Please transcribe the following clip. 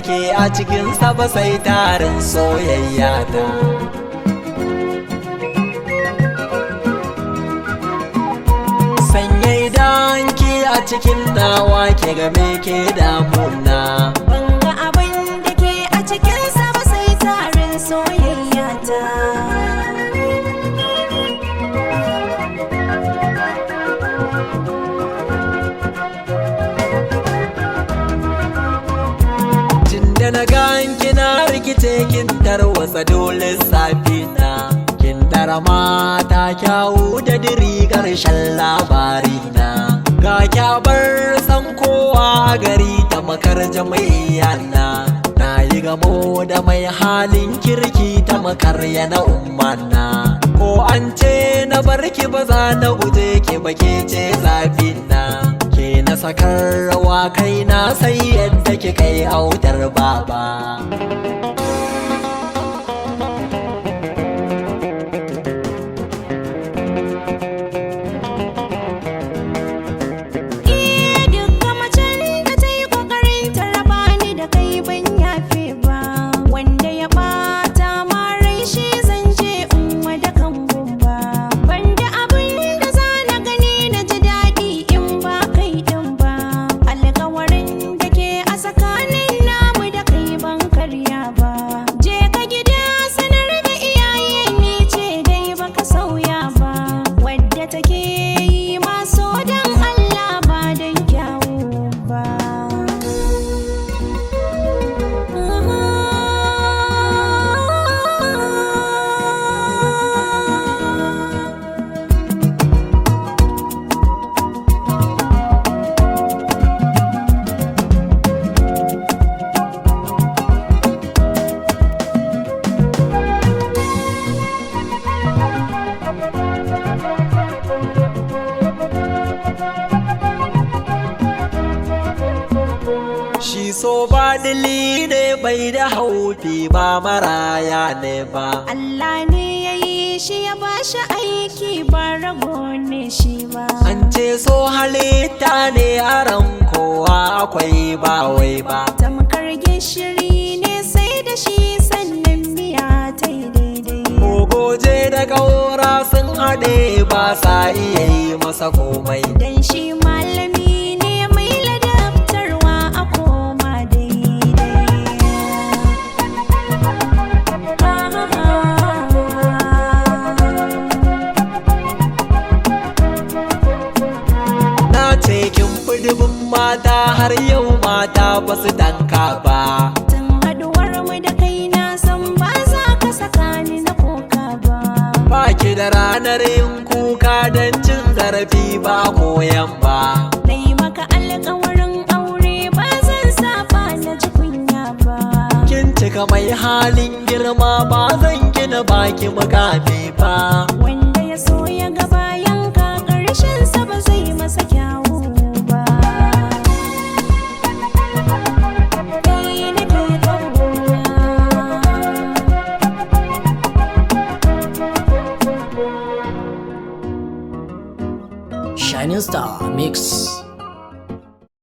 ke a cikinsa ba sai tarin soyayya ta. Sanya idanki a cikin nawa ke game ke damuna. Banga abin da ke a cikinsa ba sai tarin soyayya ta. Da na ganki na rikice kin tarwatsa dole safina. Kin dara mata kyawu da diri ƙarshen labarina. Ga kyabar san kowa a gari ta makar jami'ana. Na yi gamo da mai halin kirki ta makar yana ummana. Ko an ce na barki ba za na guje ki ba ke ce zafina. Ke na sakar rawa kai na sai yadda kika yi autar baba. Shi so ba dili ne bai da haufi ba maraya ne ba. Allah ne ya yi shi ya ba shi aiki ba rago ne shi ba. An ce so halitta ne a ran kowa akwai ba wai ba. Tamkar gishiri ne sai da shi sannan miya ta yi daidai. Goje da ƙaura sun haɗe ba sa iya yi masa komai. Dan shi malami ne mai ladabtarwa a koma daidai. Na ce kin fi dubin mata har yau mata ba su tanka ba. Tun haduwar mu da kai na san ba za ka saka ni na koka ba. Ba ki da ranar yin kuka don cin zarafi ba koyan ba. Dai maka alƙawarin aure ba zan saba na ji kunya ba. Kin cika mai halin girma ba zan gina baki mukami ba. Wanda ya so ya ga bayan ka ƙarshen sa ba zai masa kyawu ba. Kai ne ke ƙauna. Shining Star Mix.